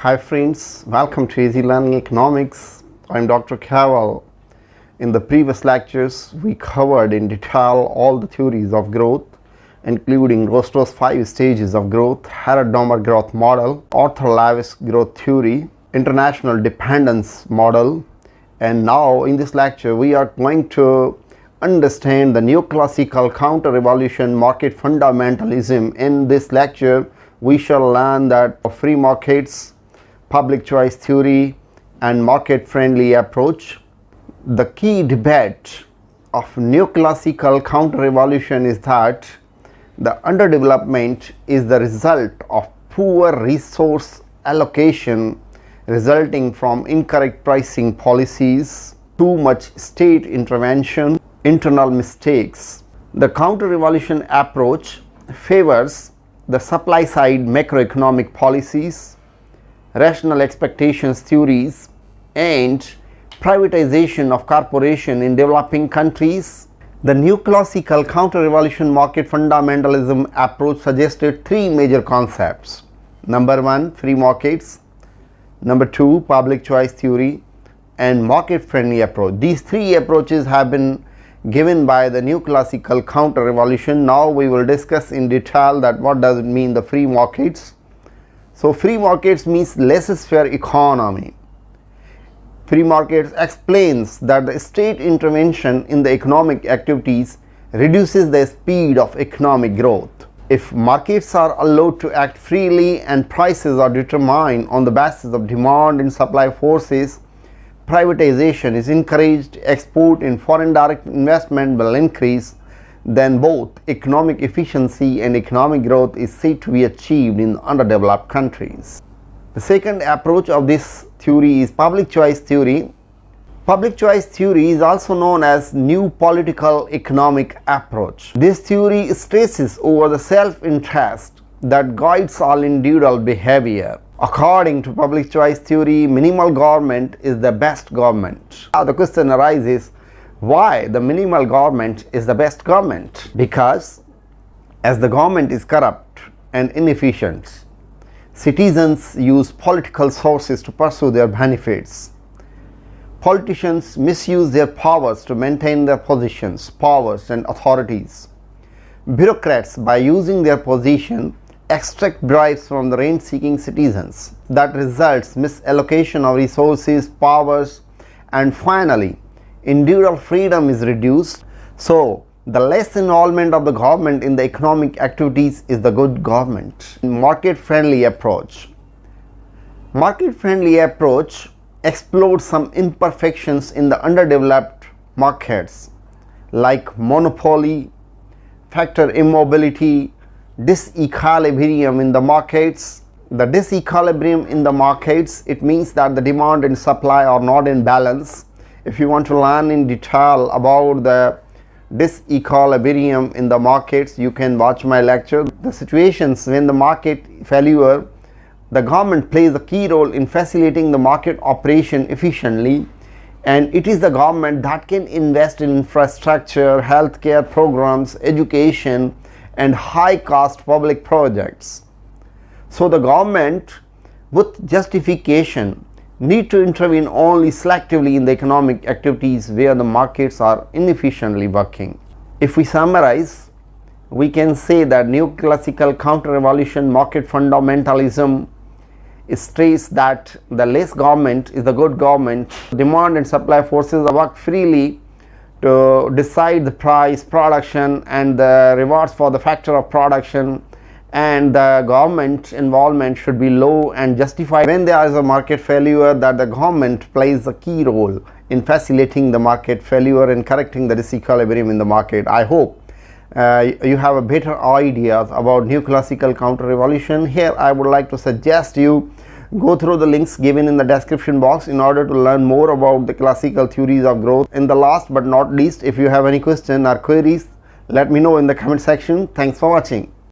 Hi friends, welcome to Easy Learning Economics. I'm Dr. Kaval. In the previous lectures, we covered in detail all the theories of growth, including Rostow's 5 stages of growth, Harrod Domar growth model, Arthur Lewis growth theory, international dependence model, and now in this lecture we are going to understand the neoclassical counter-revolution market fundamentalism. In this lecture, we shall learn that free markets, public choice theory, and market-friendly approach. The key debate of neoclassical counter-revolution is that the underdevelopment is the result of poor resource allocation resulting from incorrect pricing policies, too much state intervention, internal mistakes. The counter-revolution approach favors the supply-side macroeconomic policies, rational expectations theories, and privatization of corporation in developing countries. The neoclassical counter-revolution market fundamentalism approach suggested 3 major concepts. Number 1, free markets. Number 2, public choice theory, and market-friendly approach. These 3 approaches have been given by the neoclassical counter-revolution. Now we will discuss in detail that what does it mean, the free markets. So free markets means laissez-faire economy. Free markets explains that the state intervention in the economic activities reduces the speed of economic growth. If markets are allowed to act freely and prices are determined on the basis of demand and supply forces, privatization is encouraged, export and foreign direct investment will increase, then both economic efficiency and economic growth is said to be achieved in underdeveloped countries. The second approach of this theory is public choice theory. Public choice theory is also known as new political economic approach. This theory stresses over the self-interest that guides all individual behavior. According to public choice theory, minimal government is the best government. Now the question arises, why the minimal government is the best government? Because as the government is corrupt and inefficient, citizens use political sources to pursue their benefits. Politicians misuse their powers to maintain their positions, powers and authorities. Bureaucrats, by using their position, extract bribes from the rent-seeking citizens. That results misallocation of resources, powers, and finally individual freedom is reduced. So the less involvement of the government in the economic activities is the good government. Market-friendly approach. Market-friendly approach explodes some imperfections in the underdeveloped markets like monopoly, factor immobility, disequilibrium in the markets. The disequilibrium in the markets, it means that the demand and supply are not in balance. If you want to learn in detail about the disequilibrium in the markets, you can watch my lecture. The situations when the market failure, the government plays a key role in facilitating the market operation efficiently, and it is the government that can invest in infrastructure, healthcare programs, education, and high-cost public projects. So the government, with justification, need to intervene only selectively in the economic activities where the markets are inefficiently working. If we summarize, we can say that neoclassical counter-revolution market fundamentalism states that the less government is the good government. Demand and supply forces work freely to decide the price, production, and the rewards for the factor of production, and the government involvement should be low and justified. When there is a market failure, that the government plays a key role in facilitating the market failure and correcting the disequilibrium in the market. I hope you have a better ideas about neoclassical counter-revolution. Here I would like to suggest you go through the links given in the description box in order to learn more about the classical theories of growth. In the last but not least, if you have any question or queries, let me know in the comment section. Thanks for watching.